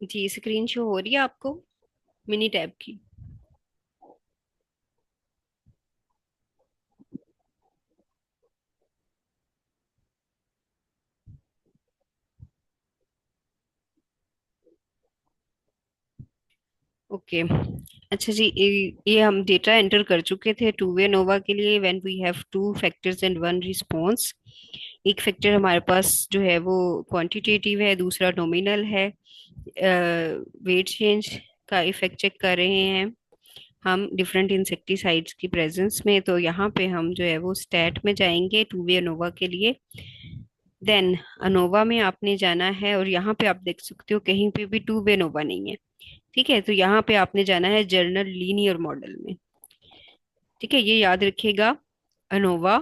जी, screen show हो रही है आपको मिनी टैब की? ओके। अच्छा जी, ये हम डेटा एंटर कर चुके थे टू वे नोवा के लिए। When we have two factors and one response. एक फैक्टर हमारे पास जो है वो क्वांटिटेटिव है, दूसरा नॉमिनल है। वेट चेंज का इफेक्ट चेक कर रहे हैं हम डिफरेंट इंसेक्टिसाइड्स की प्रेजेंस में। तो यहाँ पे हम जो है वो स्टैट में जाएंगे टू वे अनोवा के लिए। देन अनोवा में आपने जाना है, और यहाँ पे आप देख सकते हो कहीं पे भी टू वे अनोवा नहीं है। ठीक है, तो यहाँ पे आपने जाना है जर्नल लीनियर मॉडल में। ठीक है, ये याद रखिएगा। अनोवा,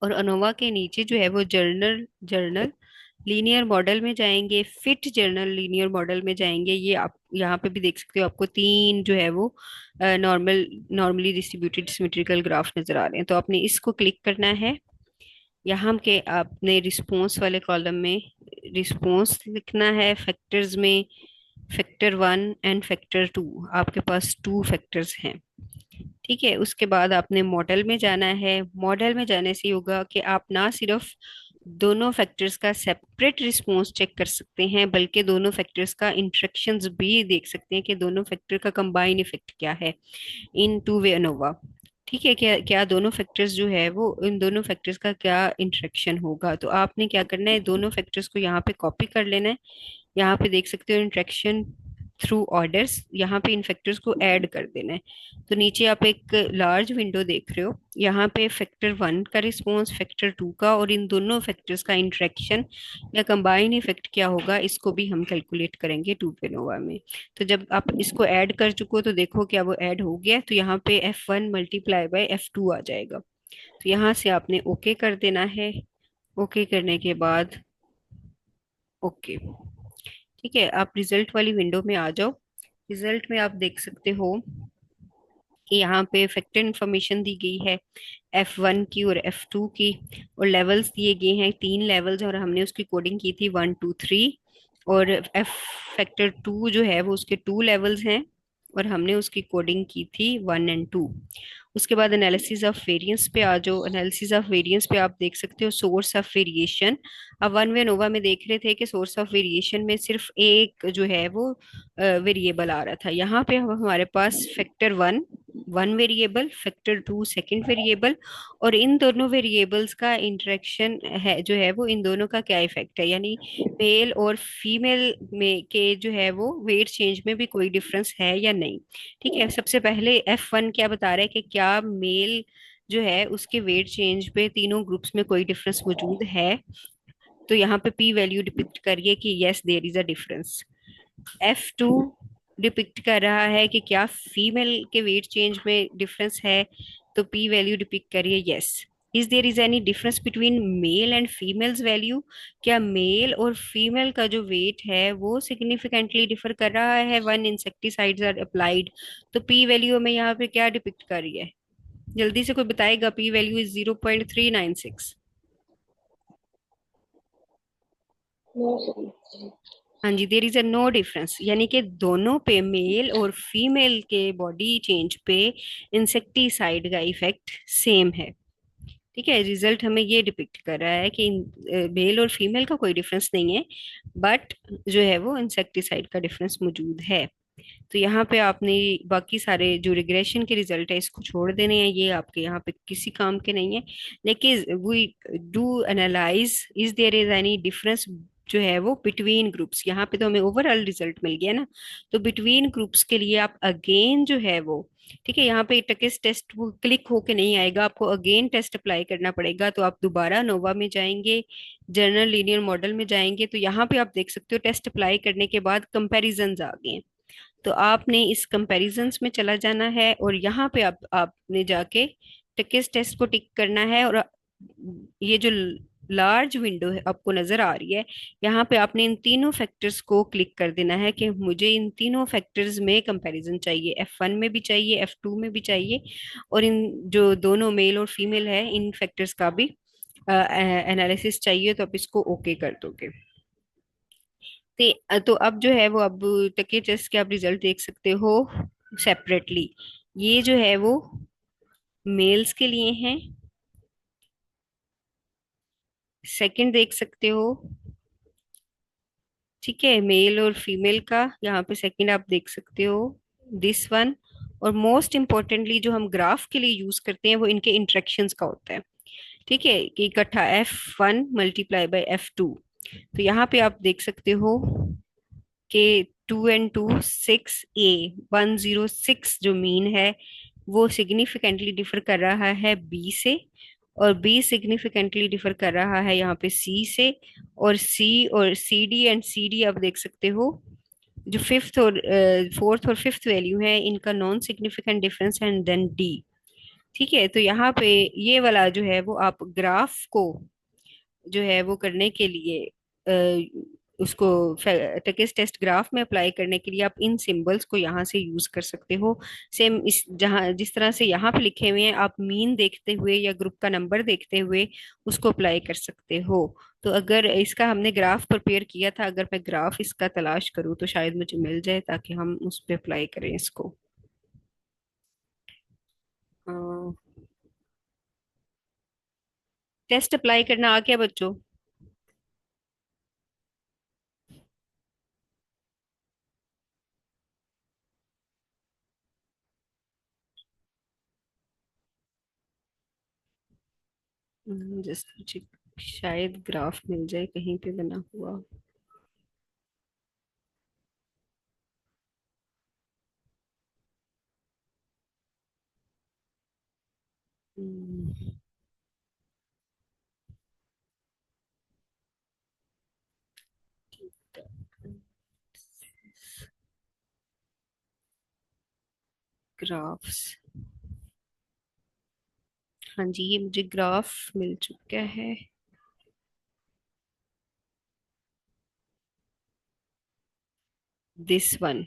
और अनोवा के नीचे जो है वो जर्नल जर्नल लीनियर मॉडल में जाएंगे, फिट जर्नल लीनियर मॉडल में जाएंगे। ये आप यहाँ पे भी देख सकते हो, आपको तीन जो है वो नॉर्मली डिस्ट्रीब्यूटेड सिमेट्रिकल ग्राफ नजर आ रहे हैं। तो आपने इसको क्लिक करना है। यहाँ के आपने रिस्पॉन्स वाले कॉलम में रिस्पॉन्स लिखना है। फैक्टर्स में factor one and factor two, आपके पास टू फैक्टर्स हैं। ठीक है, उसके बाद आपने मॉडल में जाना है। मॉडल में जाने से होगा कि आप ना सिर्फ दोनों फैक्टर्स का सेपरेट रिस्पॉन्स चेक कर सकते हैं, बल्कि दोनों फैक्टर्स का इंटरेक्शंस भी देख सकते हैं कि दोनों फैक्टर का कंबाइन इफेक्ट क्या है इन टू वे अनोवा। ठीक है, क्या क्या दोनों फैक्टर्स जो है वो इन दोनों फैक्टर्स का क्या इंटरेक्शन होगा। तो आपने क्या करना है, दोनों फैक्टर्स को यहाँ पे कॉपी कर लेना है। यहाँ पे देख सकते हो इंटरेक्शन थ्रू ऑर्डर्स, यहाँ पे इन फैक्टर्स को ऐड कर देना है। तो नीचे आप एक लार्ज विंडो देख रहे हो, यहाँ पे फैक्टर वन का रिस्पॉन्स, फैक्टर टू का, और इन दोनों फैक्टर्स का इंटरेक्शन या कंबाइन इफेक्ट क्या होगा, इसको भी हम कैलकुलेट करेंगे टू पेनोवा में। तो जब आप इसको ऐड कर चुको तो देखो क्या वो ऐड हो गया। तो यहाँ पे F1 मल्टीप्लाई बाय F2 आ जाएगा। तो यहाँ से आपने ओके कर देना है। ओके करने के बाद ओके। ठीक है, आप रिजल्ट वाली विंडो में आ जाओ। रिजल्ट में आप देख सकते हो कि यहाँ पे फैक्टर इंफॉर्मेशन दी गई है F1 की और F2 की, और लेवल्स दिए गए हैं, तीन लेवल्स, और हमने उसकी कोडिंग की थी 1 2 3। और F फैक्टर टू जो है वो उसके टू लेवल्स हैं, और हमने उसकी कोडिंग की थी 1 और 2। उसके बाद एनालिसिस ऑफ वेरिएंस पे आ जाओ। एनालिसिस ऑफ वेरिएंस पे आप देख सकते हो सोर्स ऑफ वेरिएशन। अब वन वे नोवा में देख रहे थे कि सोर्स ऑफ वेरिएशन में सिर्फ एक जो है वो वेरिएबल आ रहा था। यहाँ पे अब हमारे पास factor one one variable, factor two second variable, और इन दोनों वेरिएबल्स का इंटरेक्शन है जो है वो इन दोनों का क्या इफेक्ट है, यानी मेल और फीमेल में के जो है वो वेट चेंज में भी कोई डिफरेंस है या नहीं। ठीक है, सबसे पहले F1 क्या बता रहा है कि क्या मेल जो है उसके वेट चेंज पे तीनों ग्रुप्स में कोई डिफरेंस मौजूद है। तो यहाँ पे पी वैल्यू डिपिक्ट करिए कि yes there is a difference. F2 depict कर रहा है कि क्या फीमेल के वेट चेंज में डिफरेंस है। तो पी वैल्यू डिपिक्ट करिए yes. Is there is any difference between male and females value, क्या मेल और फीमेल का जो वेट है वो सिग्निफिकेंटली डिफर कर रहा है वन इंसेक्टिसाइड्स आर अप्लाइड। तो पी वैल्यू में यहाँ पे क्या डिपिक्ट कर रही है, जल्दी से कोई बताएगा। P value is 0.396। हाँ जी, there is a no difference, यानी कि दोनों पे मेल और फीमेल के बॉडी चेंज पे इंसेक्टिसाइड का इफेक्ट सेम है। ठीक है, रिजल्ट हमें ये डिपिक्ट कर रहा है कि मेल और फीमेल का कोई डिफरेंस नहीं है, बट जो है वो इंसेक्टिसाइड का डिफरेंस मौजूद है। तो यहाँ पे आपने बाकी सारे जो रिग्रेशन के रिजल्ट है इसको छोड़ देने हैं, ये आपके यहाँ पे किसी काम के नहीं है। लेकिन we do analyze is there is any difference जो है वो बिटवीन ग्रुप्स। यहाँ पे तो हमें ओवरऑल रिजल्ट मिल गया ना। तो बिटवीन ग्रुप्स के लिए आप अगेन जो है वो, ठीक है, यहाँ पे टकिस टेस्ट वो क्लिक होके नहीं आएगा, आपको अगेन टेस्ट अप्लाई करना पड़ेगा। तो आप दोबारा नोवा में जाएंगे, जर्नल लीनियर मॉडल में जाएंगे, तो यहाँ पे आप देख सकते हो टेस्ट अप्लाई करने के बाद कंपैरिजंस आ गए हैं। तो आपने इस कंपैरिजंस में चला जाना है, और यहाँ पे आपने जाके टेक्स्ट टेस्ट को टिक करना है। और ये जो लार्ज विंडो है आपको नजर आ रही है, यहाँ पे आपने इन तीनों फैक्टर्स को क्लिक कर देना है कि मुझे इन तीनों फैक्टर्स में कंपैरिजन चाहिए, F1 में भी चाहिए, F2 में भी चाहिए, और इन जो दोनों मेल और फीमेल है इन फैक्टर्स का भी एनालिसिस चाहिए। तो आप इसको ओके कर दोगे। तो अब जो है वो, अब टके टेस्ट के आप रिजल्ट देख सकते हो सेपरेटली। ये जो है वो मेल्स के लिए हैं। सेकंड देख सकते हो, ठीक है, मेल और फीमेल का यहाँ पे सेकंड आप देख सकते हो, दिस वन। और मोस्ट इम्पोर्टेंटली जो हम ग्राफ के लिए यूज करते हैं वो इनके इंटरेक्शंस का होता है। ठीक है, कि इकट्ठा F1 मल्टीप्लाई बाई F2। तो यहाँ पे आप देख सकते हो कि 2 and 2 6 A 106 जो मीन है वो सिग्निफिकेंटली डिफर कर रहा है बी से, और बी सिग्निफिकेंटली डिफर कर रहा है यहाँ पे सी से। और C D and C D आप देख सकते हो, जो फिफ्थ और फोर्थ और फिफ्थ वैल्यू है इनका नॉन सिग्निफिकेंट डिफरेंस है, एंड देन डी। ठीक है, तो यहाँ पे ये वाला जो है वो आप ग्राफ को जो है वो करने के लिए उसको टेक्स्ट टेस्ट ग्राफ में अप्लाई करने के लिए आप इन सिंबल्स को यहाँ से यूज कर सकते हो। सेम इस जहाँ जिस तरह से यहाँ पे लिखे हुए हैं, आप मीन देखते हुए या ग्रुप का नंबर देखते हुए उसको अप्लाई कर सकते हो। तो अगर इसका हमने ग्राफ प्रिपेयर किया था, अगर मैं ग्राफ इसका तलाश करूँ तो शायद मुझे मिल जाए, ताकि हम उस पर अप्लाई करें इसको। टेस्ट अप्लाई करना आ गया बच्चों? जस्ट मुझे शायद ग्राफ मिल जाए कहीं पे बना हुआ। हम्म, ग्राफ्स। हाँ जी, ये मुझे ग्राफ मिल चुका है। This one.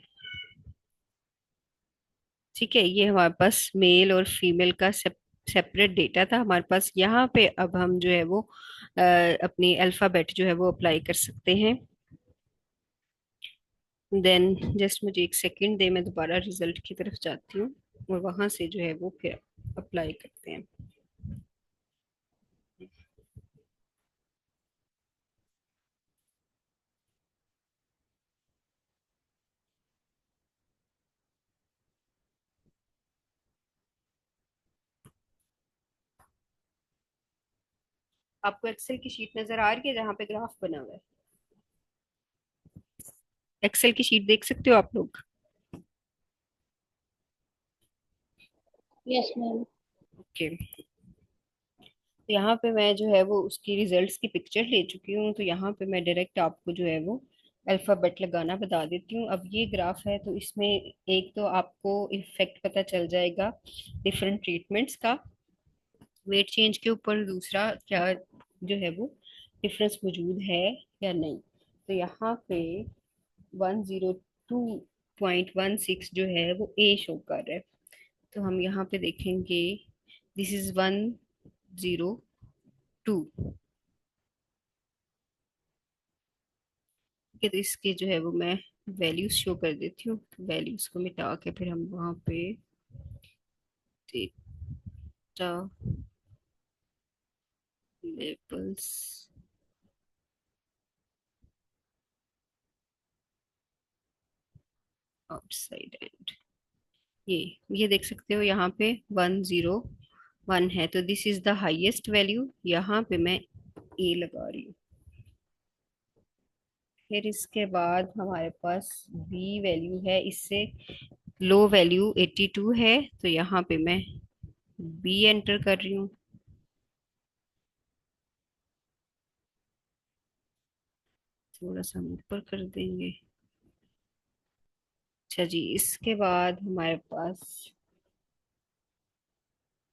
ठीक है, ये हमारे पास मेल और फीमेल का सेपरेट डेटा था हमारे पास। यहाँ पे अब हम जो है वो अपनी अल्फाबेट जो है वो अप्लाई कर सकते हैं। देन जस्ट मुझे एक सेकंड दे, मैं दोबारा रिजल्ट की तरफ जाती हूँ और वहां से जो है वो फिर अप्लाई करते हैं। आपको एक्सेल की शीट नजर आ रही है जहाँ पे ग्राफ बना हुआ है? एक्सेल की शीट देख सकते हो आप लोग? Yes ma'am. ओके, तो यहाँ पे मैं जो है वो उसकी रिजल्ट्स की पिक्चर ले चुकी हूँ, तो यहाँ पे मैं डायरेक्ट आपको जो है वो अल्फाबेट लगाना बता देती हूँ। अब ये ग्राफ है तो इसमें एक तो आपको इफेक्ट पता चल जाएगा डिफरेंट ट्रीटमेंट्स का वेट चेंज के ऊपर, दूसरा क्या जो है वो डिफरेंस मौजूद है या नहीं। तो यहाँ पे 102.16 जो है वो ए शो कर रहा है। तो हम यहाँ पे देखेंगे, दिस इज 102। ठीक है, तो इसके जो है वो मैं वैल्यूज शो कर देती हूँ। वैल्यूज को मिटा के फिर हम वहाँ पे डेटा लेबल्स आउटसाइड एंड, ये ये देख सकते हो यहाँ पे 101 है, तो this is the highest value. यहाँ पे मैं ए लगा रही हूँ। फिर इसके बाद हमारे पास बी वैल्यू है, इससे लो वैल्यू 82 है, तो यहाँ पे मैं बी एंटर कर रही हूँ। थोड़ा सा हम ऊपर कर देंगे। अच्छा जी, इसके बाद हमारे पास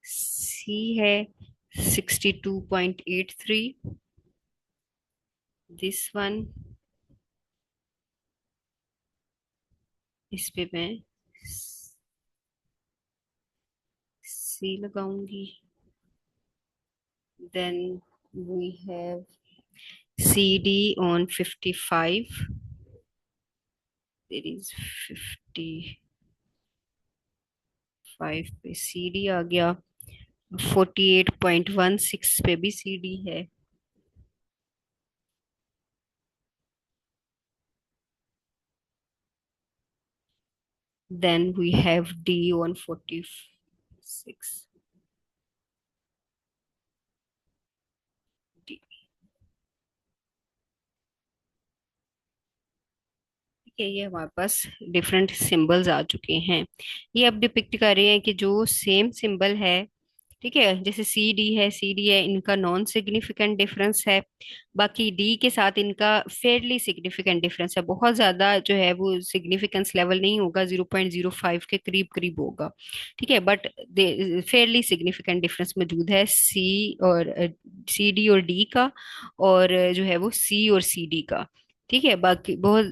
सी है 62.83, दिस वन। इस पे मैं सी लगाऊंगी। Then we have C D on 55, there is 55 पे सी डी आ गया, 48.16 पे भी सी डी है। Then we have D on 46. D. ठीक है, ये हमारे पास डिफरेंट सिंबल्स आ चुके हैं। ये अब डिपिक्ट कर रहे हैं कि जो सेम सिंबल है, ठीक है, जैसे सी डी है, इनका नॉन सिग्निफिकेंट डिफरेंस है। बाकी डी के साथ इनका फेयरली सिग्निफिकेंट डिफरेंस है, बहुत ज्यादा जो है वो सिग्निफिकेंस लेवल नहीं होगा, 0.05 के करीब करीब होगा। ठीक है, बट फेयरली सिग्निफिकेंट डिफरेंस मौजूद है सी डी और डी का, और जो है वो सी और सी डी का। ठीक है, बाकी बहुत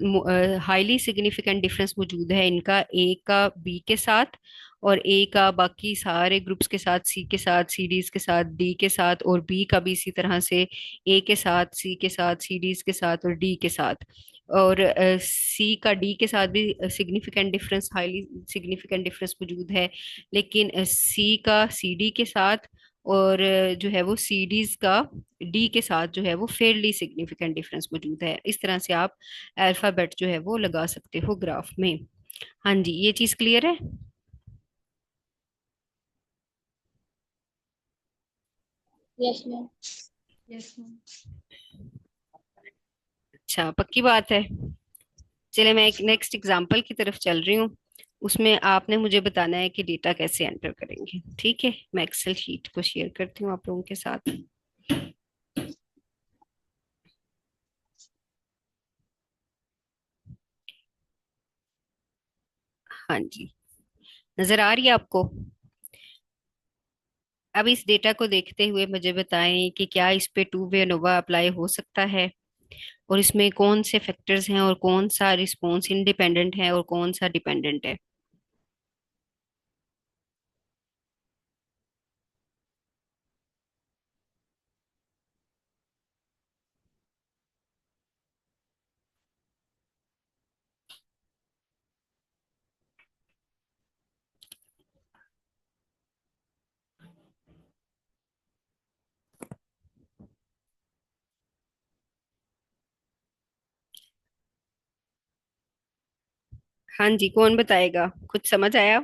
हाईली सिग्निफिकेंट डिफरेंस मौजूद है इनका ए का बी के साथ, और ए का बाकी सारे ग्रुप्स के साथ, सी के साथ, सी डीज के साथ, डी के साथ, और बी का भी इसी तरह से ए के साथ, सी के साथ, सी डीज के साथ और डी के साथ। और सी का डी के साथ भी significant difference, highly significant difference मौजूद है। लेकिन सी का सी डी के साथ, और जो है वो सी डीज का डी के साथ जो है वो फेयरली सिग्निफिकेंट डिफरेंस मौजूद है। इस तरह से आप अल्फाबेट जो है वो लगा सकते हो ग्राफ में। हाँ जी, ये चीज क्लियर है। Yes ma'am. Yes ma'am. अच्छा, पक्की बात है। चले, मैं एक नेक्स्ट एग्जांपल की तरफ चल रही हूँ। उसमें आपने मुझे बताना है कि डेटा कैसे एंटर करेंगे। ठीक है, मैं एक्सेल शीट को शेयर करती हूँ आप लोगों के साथ। हाँ जी, नजर आ रही है आपको? अब इस डेटा को देखते हुए मुझे बताएं कि क्या इस पे टू वे अनोवा अप्लाई हो सकता है, और इसमें कौन से फैक्टर्स हैं, और कौन सा रिस्पॉन्स इंडिपेंडेंट है और कौन सा डिपेंडेंट है। हाँ जी, कौन बताएगा? कुछ समझ आया?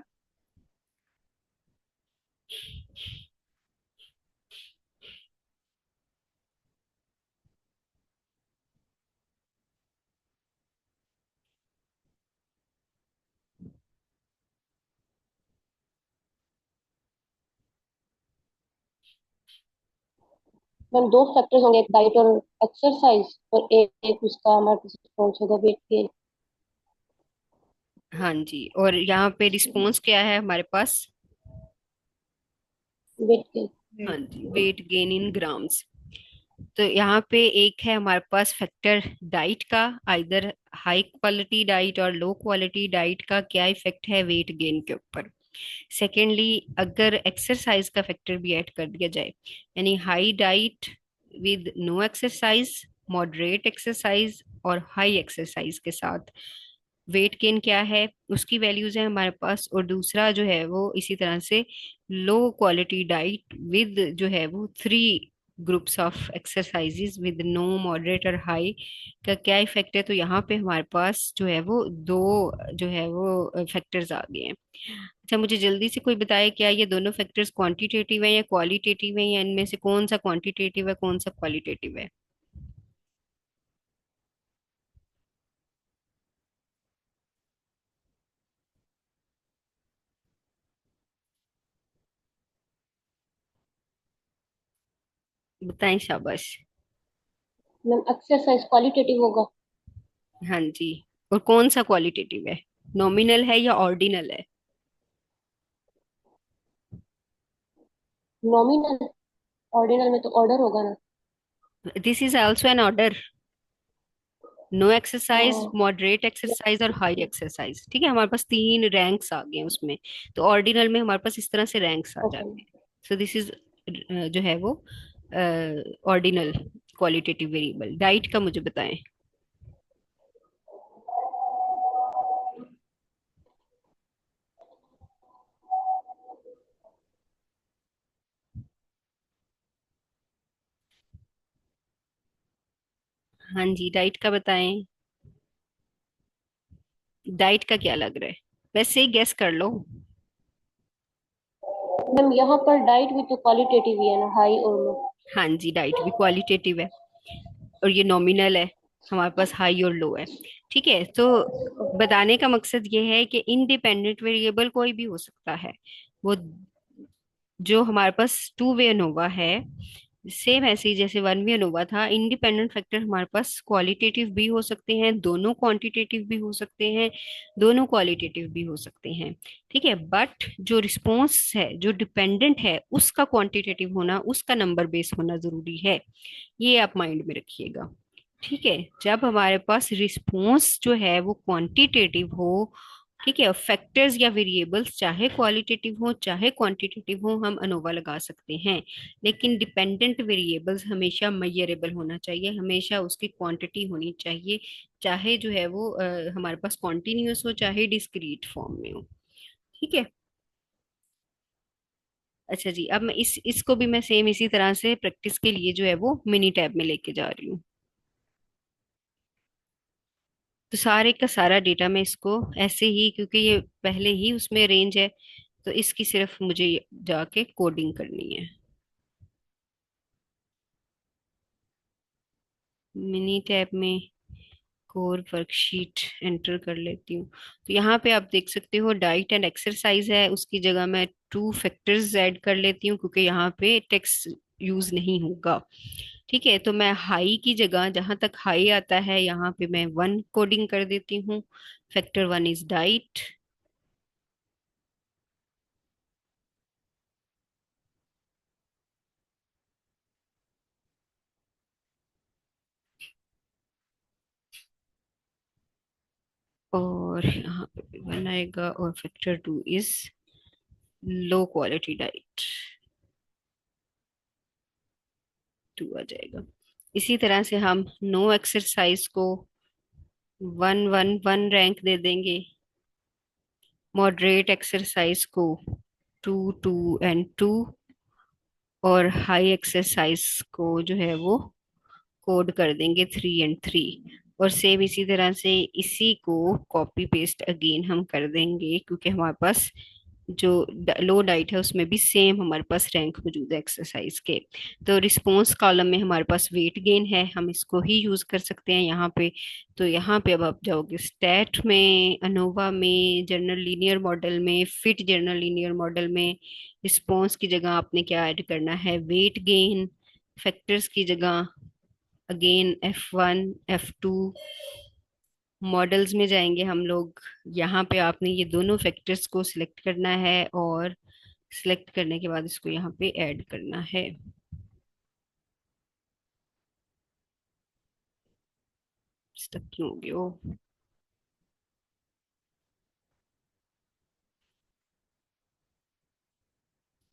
मैम दो फैक्टर्स होंगे, एक डाइट और एक्सरसाइज, और एक उसका हमारे पास रिस्पॉन्स होगा वेट गेन। हाँ जी, और यहाँ पे रिस्पॉन्स क्या है हमारे पास? Weight gain. हाँ जी, वेट गेन इन ग्राम्स। तो यहाँ पे एक है हमारे पास फैक्टर डाइट का, आइदर हाई क्वालिटी डाइट और लो क्वालिटी डाइट का क्या इफेक्ट है वेट गेन के ऊपर। सेकेंडली, अगर एक्सरसाइज का फैक्टर भी ऐड कर दिया जाए, यानी high diet with no exercise, moderate exercise और हाई एक्सरसाइज के साथ वेट गेन क्या है, उसकी वैल्यूज है हमारे पास। और दूसरा जो है वो इसी तरह से लो क्वालिटी डाइट विद जो है वो three groups of exercises with no, moderate और हाई का क्या इफेक्ट है। तो यहाँ पे हमारे पास जो है वो दो जो है वो फैक्टर्स आ गए हैं। अच्छा, मुझे जल्दी से कोई बताए, क्या ये दोनों फैक्टर्स क्वांटिटेटिव है या क्वालिटेटिव है, या इनमें से कौन सा क्वांटिटेटिव है कौन सा क्वालिटेटिव है? बताएं, शाबाश। मैम एक्सरसाइज क्वालिटेटिव होगा। हाँ जी, और कौन सा क्वालिटेटिव है? नॉमिनल है या ऑर्डिनल है? नॉमिनल। ऑर्डिनल में तो ऑर्डर होगा ना। This is also an order. No exercise, हाँ। मॉडरेट एक्सरसाइज और हाई एक्सरसाइज। ठीक है, हमारे पास तीन रैंक्स आ गए हैं उसमें। तो ऑर्डिनल में हमारे पास इस तरह से रैंक्स आ ओके। जाते हैं। सो दिस इज जो है वो ऑर्डिनल क्वालिटेटिव वेरिएबल। डाइट का मुझे बताएं। हाँ जी, डाइट का बताएं। डाइट का क्या लग रहा है? वैसे ही गेस कर लो। मैम यहाँ पर डाइट भी तो क्वालिटेटिव ही है ना, हाई और लो। हाँ जी, डाइट भी क्वालिटेटिव है और ये नॉमिनल है। हमारे पास हाई और लो है। ठीक है, तो बताने का मकसद ये है कि इंडिपेंडेंट वेरिएबल कोई भी हो सकता है। वो जो हमारे पास टू वे अनोवा है, सेम ऐसे ही जैसे वन वे अनोवा था, इंडिपेंडेंट फैक्टर हमारे पास क्वालिटेटिव भी हो सकते हैं, दोनों क्वांटिटेटिव भी हो सकते हैं, दोनों क्वालिटेटिव भी हो सकते हैं। ठीक है, बट जो रिस्पॉन्स है, जो डिपेंडेंट है, उसका क्वांटिटेटिव होना, उसका नंबर बेस होना जरूरी है। ये आप माइंड में रखिएगा। ठीक है, जब हमारे पास रिस्पॉन्स जो है वो क्वांटिटेटिव हो, ठीक है, फैक्टर्स या वेरिएबल्स चाहे क्वालिटेटिव हो चाहे क्वांटिटेटिव हो, हम अनोवा लगा सकते हैं। लेकिन डिपेंडेंट वेरिएबल्स हमेशा मेजरेबल होना चाहिए, हमेशा उसकी क्वांटिटी होनी चाहिए। चाहे जो है वो हमारे पास कॉन्टिन्यूस हो चाहे डिस्क्रीट फॉर्म में हो। ठीक है। अच्छा जी, अब मैं इस इसको भी मैं सेम इसी तरह से प्रैक्टिस के लिए जो है वो मिनी टैब में लेके जा रही हूँ। तो सारे का सारा डेटा मैं इसको ऐसे ही, क्योंकि ये पहले ही उसमें रेंज है, तो इसकी सिर्फ मुझे जाके कोडिंग करनी है। मिनी टैब में कोर वर्कशीट एंटर कर लेती हूँ। तो यहाँ पे आप देख सकते हो डाइट एंड एक्सरसाइज है, उसकी जगह मैं टू फैक्टर्स ऐड कर लेती हूँ क्योंकि यहाँ पे टेक्स्ट यूज नहीं होगा। ठीक है, तो मैं हाई की जगह, जहां तक हाई आता है यहाँ पे मैं वन कोडिंग कर देती हूँ। Factor one is diet. और यहाँ पे भी वन आएगा और factor two is low quality diet, two आ जाएगा। इसी तरह से हम नो एक्सरसाइज को वन वन वन रैंक दे देंगे, मॉडरेट एक्सरसाइज को टू टू एंड टू, और हाई एक्सरसाइज को जो है वो कोड कर देंगे थ्री एंड थ्री। और सेम इसी तरह से इसी को कॉपी पेस्ट अगेन हम कर देंगे, क्योंकि हमारे पास जो लो डाइट है उसमें भी सेम हमारे पास रैंक मौजूद है एक्सरसाइज के। तो रिस्पॉन्स कॉलम में हमारे पास वेट गेन है, हम इसको ही यूज कर सकते हैं यहाँ पे। तो यहाँ पे अब आप जाओगे स्टैट में, अनोवा में, जनरल लीनियर मॉडल में, फिट जनरल लीनियर मॉडल में, रिस्पॉन्स की जगह आपने क्या ऐड करना है, वेट गेन। फैक्टर्स की जगह अगेन F1 F2। मॉडल्स में जाएंगे हम लोग, यहाँ पे आपने ये दोनों फैक्टर्स को सिलेक्ट करना है और सिलेक्ट करने के बाद इसको यहाँ पे ऐड करना है। स्टक क्यों हो गया वो?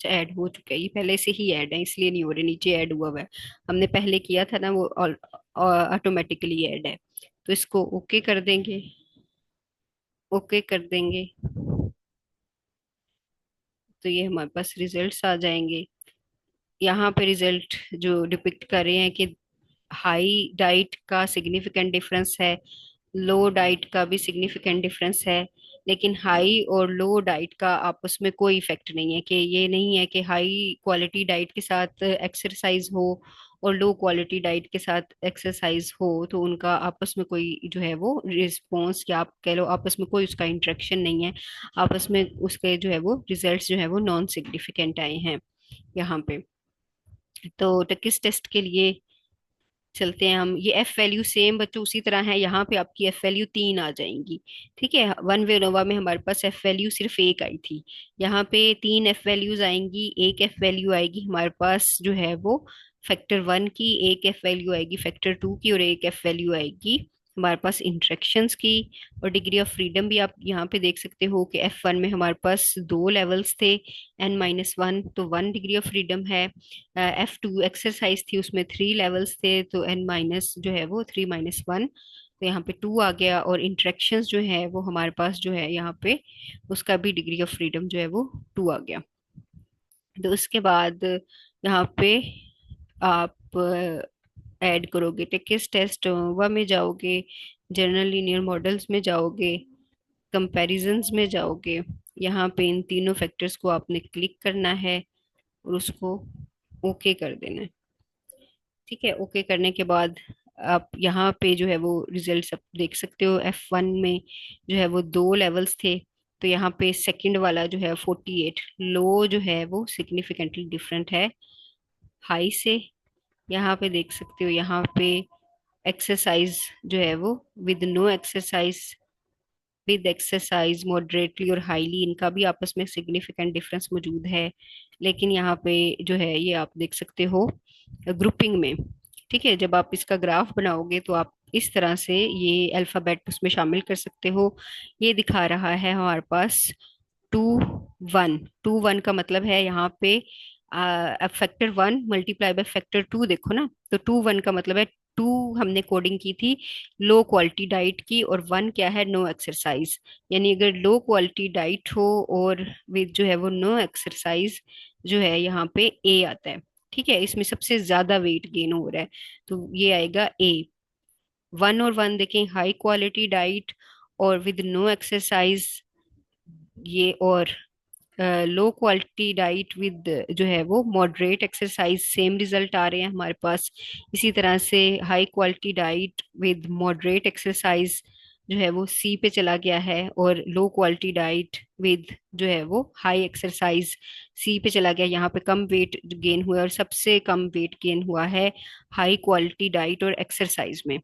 ऐड हो चुका है, ये पहले से ही ऐड है इसलिए नहीं हो रहे, नीचे ऐड हुआ हुआ है। हमने पहले किया था ना, वो ऑटोमेटिकली ऐड है। तो इसको ओके कर देंगे। ओके कर देंगे तो ये हमारे पास रिजल्ट्स आ जाएंगे। यहाँ पे रिजल्ट जो डिपिक्ट कर रहे हैं कि हाई डाइट का सिग्निफिकेंट डिफरेंस है, लो डाइट का भी सिग्निफिकेंट डिफरेंस है। लेकिन हाई और लो डाइट का आपस में कोई इफेक्ट नहीं है, कि ये नहीं है कि हाई क्वालिटी डाइट के साथ एक्सरसाइज हो और लो क्वालिटी डाइट के साथ एक्सरसाइज हो तो उनका आपस में कोई जो है वो रिस्पॉन्स, या आप कह लो आपस में कोई उसका इंटरेक्शन नहीं है। आपस में उसके जो है वो रिजल्ट्स जो है वो नॉन सिग्निफिकेंट आए हैं यहाँ पे। तो टकिस टेस्ट के लिए चलते हैं हम। ये एफ वैल्यू सेम बच्चों उसी तरह है, यहाँ पे आपकी एफ वैल्यू तीन आ जाएंगी। ठीक है, वन वे नोवा में हमारे पास एफ वैल्यू सिर्फ एक आई थी, यहाँ पे तीन एफ वैल्यूज आएंगी। एक एफ वैल्यू आएगी हमारे पास जो है वो फैक्टर वन की, एक एफ वैल्यू आएगी फैक्टर टू की, और एक एफ वैल्यू आएगी हमारे पास इंटरेक्शंस की। और डिग्री ऑफ फ्रीडम भी आप यहाँ पे देख सकते हो कि एफ वन में हमारे पास दो लेवल्स थे, एन माइनस वन, तो वन डिग्री ऑफ फ्रीडम है। F2 एक्सरसाइज थी, उसमें थ्री लेवल्स थे, तो एन माइनस जो है वो थ्री माइनस वन, तो यहाँ पे टू आ गया। और इंटरेक्शंस जो है वो हमारे पास जो है यहाँ पे उसका भी डिग्री ऑफ फ्रीडम जो है वो टू आ गया। तो उसके बाद यहाँ पे आप ऐड करोगे, टेक्स्ट टेस्ट नोवा में जाओगे, जनरल लीनियर मॉडल्स में जाओगे, कंपैरिजंस में जाओगे। यहाँ पे इन तीनों फैक्टर्स को आपने क्लिक करना है और उसको ओके कर देना है। ठीक है, ओके करने के बाद आप यहाँ पे जो है वो रिजल्ट सब देख सकते हो। F1 में जो है वो दो लेवल्स थे, तो यहाँ पे सेकंड वाला जो है 48 लो जो है वो सिग्निफिकेंटली डिफरेंट है हाई से। यहाँ पे देख सकते हो, यहाँ पे एक्सरसाइज जो है वो with no exercise, with exercise, moderately और हाईली, इनका भी आपस में सिग्निफिकेंट डिफरेंस मौजूद है। लेकिन यहाँ पे जो है ये आप देख सकते हो ग्रुपिंग में। ठीक है, जब आप इसका ग्राफ बनाओगे तो आप इस तरह से ये अल्फाबेट उसमें शामिल कर सकते हो। ये दिखा रहा है हमारे पास 2 1। 2 1 का मतलब है यहाँ पे फैक्टर 1 मल्टीप्लाई बाय फैक्टर 2, देखो ना। तो 2 1 का मतलब है, 2 हमने कोडिंग की थी लो क्वालिटी डाइट की, और 1 क्या है, नो एक्सरसाइज। यानी अगर लो क्वालिटी डाइट हो और विद जो है वो नो एक्सरसाइज, जो है यहाँ पे ए आता है। ठीक है, इसमें सबसे ज्यादा वेट गेन हो रहा है, तो ये आएगा ए। 1 और 1 देखें, हाई क्वालिटी डाइट और विद नो एक्सरसाइज ये, और लो क्वालिटी डाइट विद जो है वो मॉडरेट एक्सरसाइज, सेम रिजल्ट आ रहे हैं हमारे पास। इसी तरह से high quality diet with moderate exercise जो है वो सी पे चला गया है, और लो क्वालिटी डाइट विद जो है वो हाई एक्सरसाइज सी पे चला गया। यहाँ पे कम वेट गेन हुआ है, और सबसे कम वेट गेन हुआ है हाई क्वालिटी डाइट और एक्सरसाइज में।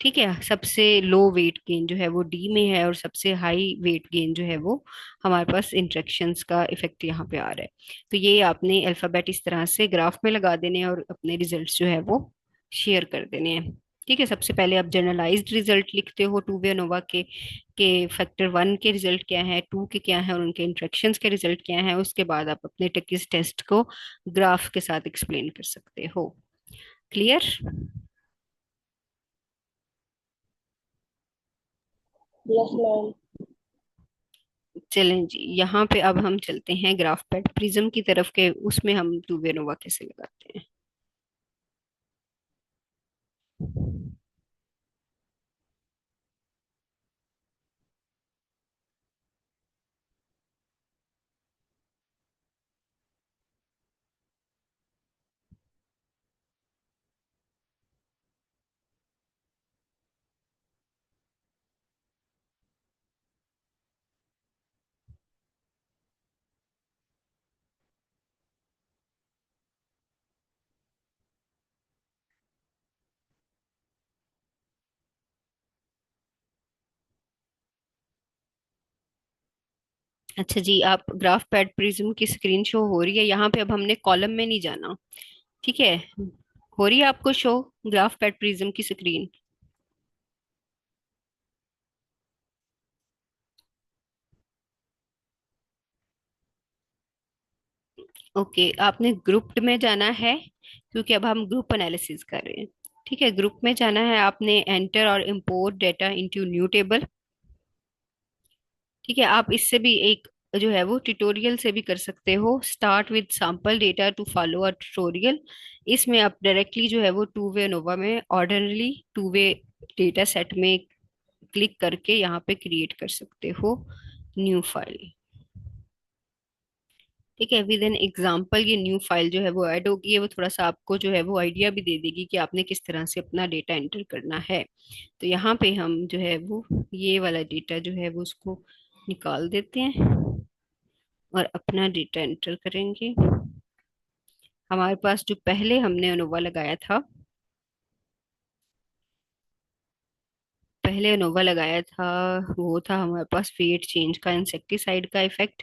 ठीक है, सबसे लो वेट गेन जो है वो डी में है, और सबसे हाई वेट गेन जो है वो हमारे पास इंट्रैक्शंस का इफेक्ट यहाँ पे आ रहा है। तो ये आपने अल्फाबेट इस तरह से ग्राफ में लगा देने हैं और अपने रिजल्ट्स जो है वो शेयर कर देने हैं। ठीक है, सबसे पहले आप जनरलाइज्ड रिजल्ट लिखते हो टू वे नोवा के फैक्टर 1 के रिजल्ट क्या है, 2 के क्या है, और उनके इंट्रैक्शंस के रिजल्ट क्या है। उसके बाद आप अपने टेक्स्ट टेस्ट को ग्राफ के साथ एक्सप्लेन कर सकते हो। क्लियर? Yes ma'am. चलें जी, यहाँ पे अब हम चलते हैं ग्राफ पैड प्रिज्म की तरफ के, उसमें हम टू वे नोवा कैसे लगाते हैं। अच्छा जी, आप ग्राफ पैड प्रिज्म की स्क्रीन शो हो रही है यहाँ पे। अब हमने कॉलम में नहीं जाना। ठीक है, हो रही है आपको शो ग्राफ पैड प्रिज्म की स्क्रीन? ओके, आपने ग्रुप्ड में जाना है, क्योंकि अब हम ग्रुप एनालिसिस कर रहे हैं। ठीक है, ग्रुप में जाना है आपने, एंटर और import data into new table. ठीक है, आप इससे भी एक जो है वो ट्यूटोरियल से भी कर सकते हो, start with sample data to follow a tutorial. इसमें आप डायरेक्टली जो है वो टू वे नोवा में ordinary two way data set में क्लिक करके यहाँ पे क्रिएट कर सकते हो न्यू फाइल। ठीक है, विद एन एग्जाम्पल ये न्यू फाइल जो है वो ऐड होगी है, वो थोड़ा सा आपको जो है वो आइडिया भी दे देगी कि आपने किस तरह से अपना डेटा एंटर करना है। तो यहाँ पे हम जो है वो ये वाला डेटा जो है वो उसको निकाल देते हैं और अपना डेटा एंटर करेंगे। हमारे पास जो पहले हमने अनोवा लगाया था, पहले अनोवा लगाया था वो था हमारे पास वेट चेंज का इंसेक्टिसाइड का इफेक्ट।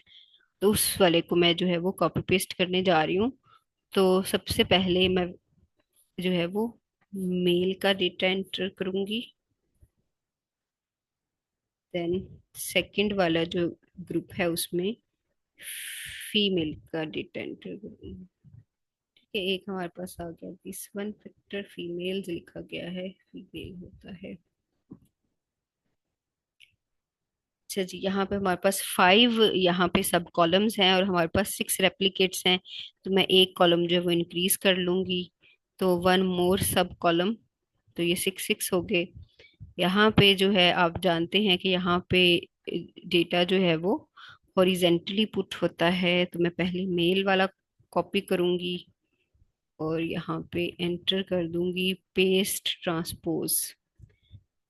तो उस वाले को मैं जो है वो कॉपी पेस्ट करने जा रही हूँ। तो सबसे पहले मैं जो है वो मेल का डेटा एंटर करूंगी। देन सेकंड वाला जो ग्रुप है उसमें फीमेल का डेटा एंटर करूंगी। ठीक है, एक हमारे पास आ गया, दिस वन फैक्टर फीमेल्स लिखा गया है, फीमेल होता है। अच्छा जी, यहाँ पे हमारे पास 5 यहाँ पे सब कॉलम्स हैं और हमारे पास 6 रेप्लिकेट्स हैं। तो मैं एक कॉलम जो है वो इंक्रीज कर लूंगी। तो वन मोर सब कॉलम, तो ये 6 6 हो गए। यहाँ पे जो है आप जानते हैं कि यहाँ पे डेटा जो है वो हॉरिजेंटली पुट होता है, तो मैं पहले मेल वाला कॉपी करूंगी और यहाँ पे एंटर कर दूंगी पेस्ट ट्रांसपोज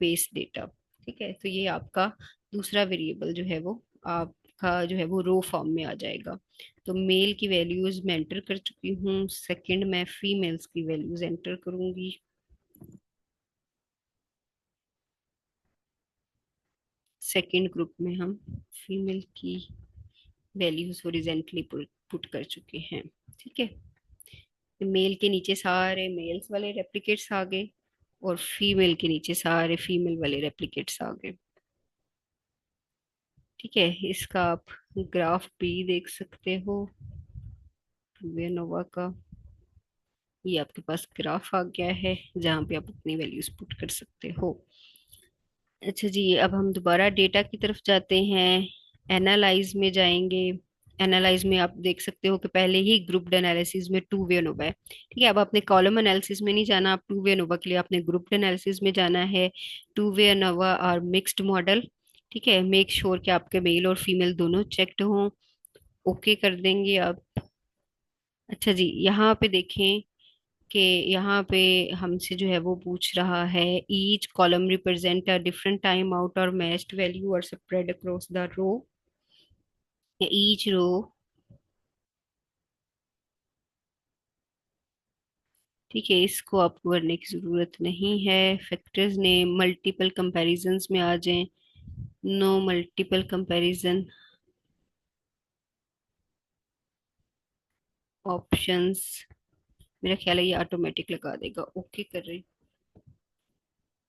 पेस्ट डेटा। ठीक है, तो ये आपका दूसरा वेरिएबल जो है वो आपका जो है वो रो फॉर्म में आ जाएगा। तो मेल की वैल्यूज मैं एंटर कर चुकी हूँ, सेकंड मैं फीमेल्स की वैल्यूज एंटर करूंगी। सेकंड ग्रुप में हम फीमेल की वैल्यूज हॉरिजेंटली पुट कर चुके हैं। ठीक है, मेल के नीचे सारे मेल्स वाले रेप्लिकेट्स आ गए और फीमेल के नीचे सारे फीमेल वाले रेप्लिकेट्स आ गए। ठीक है, इसका आप ग्राफ भी देख सकते हो वेनोवा का। ये आपके पास ग्राफ आ गया है जहाँ पे आप अपनी वैल्यूज पुट कर सकते हो। अच्छा जी, अब हम दोबारा डेटा की तरफ जाते हैं, एनालाइज में जाएंगे। एनालाइज में आप देख सकते हो कि पहले ही ग्रुप्ड एनालिसिस में टू वे एनोवा है। ठीक है, अब आपने कॉलम एनालिसिस में नहीं जाना, आप टू वे एनोवा के लिए आपने ग्रुप्ड एनालिसिस में जाना है। टू वे एनोवा और मिक्स्ड मॉडल। ठीक है, मेक श्योर कि आपके मेल और फीमेल दोनों चेक्ड हों। ओके कर देंगे आप। अच्छा जी, यहाँ पे देखें कि यहाँ पे हमसे जो है वो पूछ रहा है each column represent a different time out और मैच्ड वैल्यू और स्प्रेड अक्रॉस द रो, या ईच रो। ठीक है, इसको आपको करने की जरूरत नहीं है। फैक्टर्स ने मल्टीपल कंपैरिजंस में आ जाएं, नो मल्टीपल कंपैरिजन ऑप्शंस। मेरा ख्याल है ये ऑटोमेटिक लगा देगा। ओके कर रहे हैं।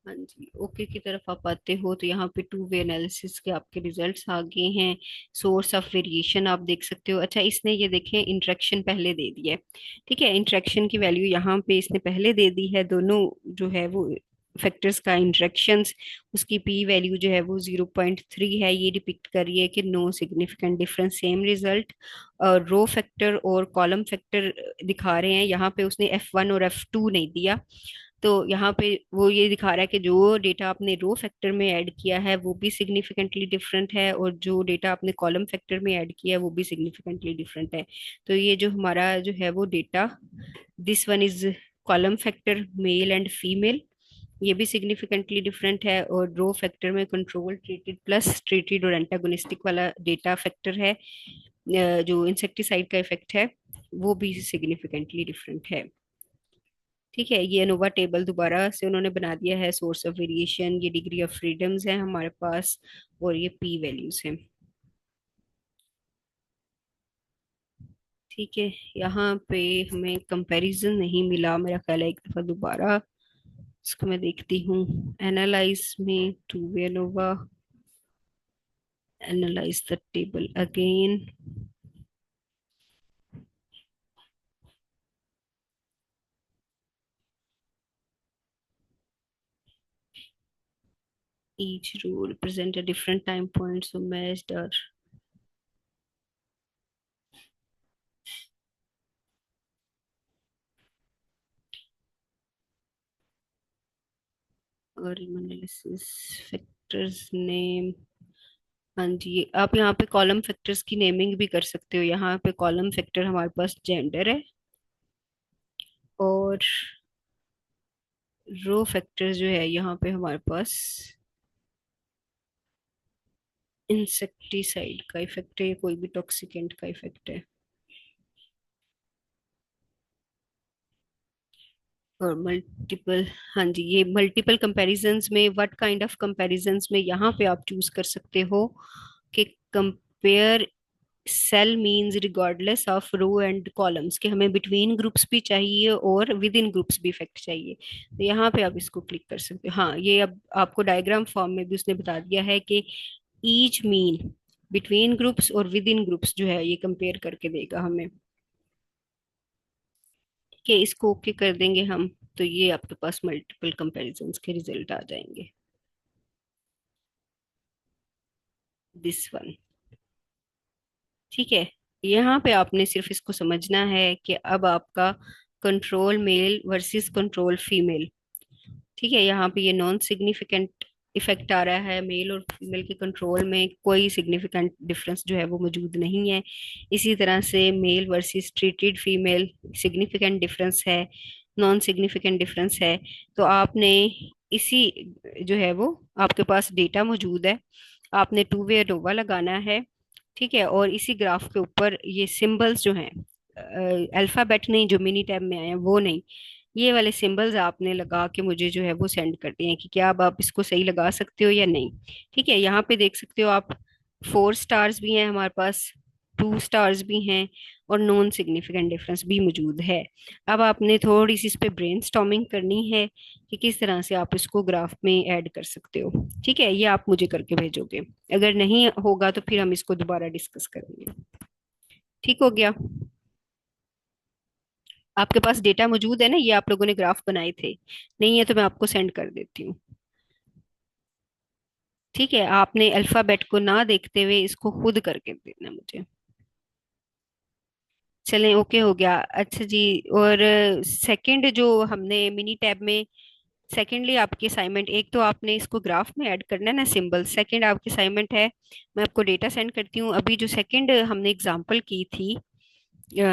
हाँ जी, ओके की तरफ आप आते हो तो यहाँ पे टू वे एनालिसिस के आपके रिजल्ट्स आ गए हैं। सोर्स ऑफ वेरिएशन आप देख सकते हो। अच्छा, इसने ये देखें इंटरेक्शन पहले दे दिया है। ठीक है, इंटरेक्शन की वैल्यू यहाँ पे इसने पहले दे दी है, दोनों जो है वो फैक्टर्स का इंटरेक्शंस। उसकी पी वैल्यू जो है वो 0.3 है, ये डिपिक्ट कर रही है कि no significant difference, same result. और रो फैक्टर और कॉलम फैक्टर दिखा रहे हैं, यहाँ पे उसने F1 और F2 नहीं दिया। तो यहाँ पे वो ये दिखा रहा है कि जो डेटा आपने रो फैक्टर में ऐड किया है वो भी सिग्निफिकेंटली डिफरेंट है, और जो डेटा आपने कॉलम फैक्टर में ऐड किया है वो भी सिग्निफिकेंटली डिफरेंट है। तो ये जो हमारा जो है वो data, this one is column factor male and female, ये भी सिग्निफिकेंटली डिफरेंट है। और रो फैक्टर में कंट्रोल ट्रीटेड प्लस ट्रीटेड और एंटागोनिस्टिक वाला डेटा फैक्टर है, जो इंसेक्टिसाइड का इफेक्ट है, वो भी सिग्निफिकेंटली डिफरेंट है। ठीक है, ये अनोवा टेबल दोबारा से उन्होंने बना दिया है। सोर्स ऑफ वेरिएशन, ये डिग्री ऑफ फ्रीडम्स है हमारे पास, और ये पी वैल्यूज हैं। ठीक है, यहाँ पे हमें कंपैरिजन नहीं मिला, मेरा ख्याल है एक दफा दोबारा इसको मैं देखती हूँ। एनालाइज में two way ANOVA, analyse the table again. each row represent a different time point, so matched or analysis factors name। हाँ जी, आप यहाँ पे कॉलम फैक्टर्स की नेमिंग भी कर सकते हो। यहाँ पे कॉलम फैक्टर हमारे पास जेंडर है, और रो फैक्टर जो है यहाँ पे हमारे पास इंसेक्टिसाइड का इफेक्ट है, या कोई भी टॉक्सिकेंट का इफेक्ट है। और मल्टीपल, हाँ जी, ये मल्टीपल कंपैरिजंस में व्हाट काइंड ऑफ कंपैरिजंस में यहाँ पे आप चूज कर सकते हो कि compare cell means regardless of row and columns, कि हमें बिटवीन ग्रुप्स भी चाहिए और विद इन ग्रुप्स भी इफेक्ट चाहिए। तो यहाँ पे आप इसको क्लिक कर सकते हो। हाँ, ये अब आपको डायग्राम फॉर्म में भी उसने बता दिया है कि ईच मीन बिटवीन ग्रुप्स और विद इन ग्रुप्स जो है ये कंपेयर करके देगा हमें। कि इसको ओके कर देंगे हम, तो ये आपके पास मल्टीपल कंपैरिजंस के रिजल्ट आ जाएंगे। This one. ठीक है, यहाँ पे आपने सिर्फ इसको समझना है कि अब आपका control male versus control female. ठीक है, यहाँ पे ये नॉन सिग्निफिकेंट इफेक्ट आ रहा है, मेल और फीमेल के कंट्रोल में कोई सिग्निफिकेंट डिफरेंस जो है वो मौजूद नहीं है। इसी तरह से male versus treated female significant difference है, नॉन सिग्निफिकेंट डिफरेंस है। तो आपने इसी जो है वो आपके पास डेटा मौजूद है, आपने टू वे एनोवा लगाना है। ठीक है, और इसी ग्राफ के ऊपर ये सिंबल्स जो हैं, अल्फाबेट नहीं जो मिनी टैब में आए हैं वो नहीं, ये वाले सिंबल्स आपने लगा के मुझे जो है वो सेंड कर दिए हैं कि क्या अब आप इसको सही लगा सकते हो या नहीं। ठीक है, यहाँ पे देख सकते हो आप, 4 स्टार्स भी हैं हमारे पास, 2 स्टार्स भी हैं, और नॉन सिग्निफिकेंट डिफरेंस भी मौजूद है। अब आपने थोड़ी सी इस पे ब्रेनस्टॉर्मिंग करनी है कि किस तरह से आप इसको ग्राफ में ऐड कर सकते हो। ठीक है, ये आप मुझे करके भेजोगे, अगर नहीं होगा तो फिर हम इसको दोबारा डिस्कस करेंगे। ठीक हो गया? आपके पास डेटा मौजूद है ना, ये आप लोगों ने ग्राफ बनाए थे? नहीं है तो मैं आपको सेंड कर देती हूँ। ठीक है, आपने अल्फाबेट को ना देखते हुए इसको खुद करके देना मुझे। चलें, ओके हो गया। अच्छा जी, और सेकंड जो हमने मिनी टैब में, सेकेंडली आपकी असाइनमेंट, एक तो आपने इसको ग्राफ में ऐड करना है ना सिंबल, सेकंड आपकी असाइनमेंट है, मैं आपको डेटा सेंड करती हूँ अभी, जो सेकंड हमने एग्जांपल की थी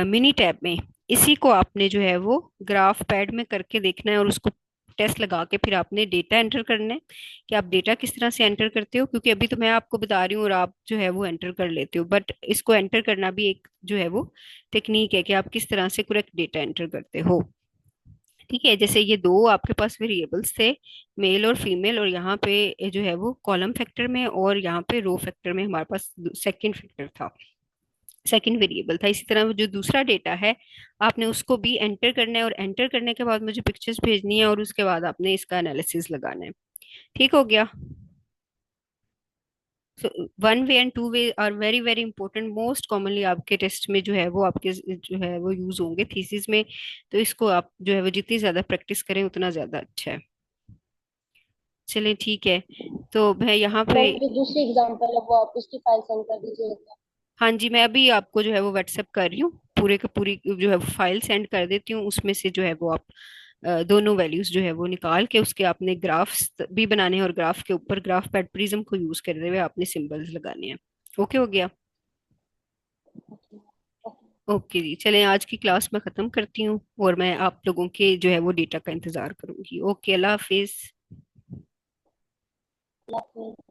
मिनी टैब में, इसी को आपने जो है वो ग्राफ पैड में करके देखना है, और उसको टेस्ट लगा के फिर आपने डेटा एंटर करना है कि आप डेटा किस तरह से एंटर करते हो, क्योंकि अभी तो मैं आपको बता रही हूँ और आप जो है वो एंटर कर लेते हो, बट इसको एंटर करना भी एक जो है वो टेक्निक है कि आप किस तरह से करेक्ट डेटा एंटर करते हो। ठीक है, जैसे ये दो आपके पास वेरिएबल्स थे, मेल और फीमेल, और यहाँ पे जो है वो कॉलम फैक्टर में और यहाँ पे रो फैक्टर में हमारे पास सेकंड फैक्टर था, सेकंड वेरिएबल था। इसी तरह जो दूसरा डेटा है आपने उसको भी एंटर करना है, और एंटर करने के बाद मुझे पिक्चर्स भेजनी है, और उसके बाद आपने इसका एनालिसिस लगाना है। ठीक हो गया? So one way and two way are very very important, most commonly आपके टेस्ट में जो है वो आपके जो है वो यूज होंगे थीसिस में। तो इसको आप जो है वो जितनी ज्यादा प्रैक्टिस करें उतना ज्यादा अच्छा है। चलिए ठीक है, तो मैं यहाँ पे, मैम जो दूसरी एग्जांपल है वो आप उसकी फाइल सेंड कर दीजिएगा। हाँ जी, मैं अभी आपको जो है वो व्हाट्सएप कर रही हूँ, पूरे का पूरी जो है फाइल सेंड कर देती हूँ, उसमें से जो है वो आप दोनों वैल्यूज जो है वो निकाल के उसके आपने ग्राफ्स भी बनाने हैं, और ग्राफ के ऊपर ग्राफ पैड प्रिज्म को यूज करते हुए आपने सिंबल्स लगाने हैं। ओके हो गया? ओके जी, चलें आज की क्लास मैं खत्म करती हूँ, और मैं आप लोगों के जो है वो डेटा का इंतजार करूंगी। ओके, अल्लाह हाफिज। ओके।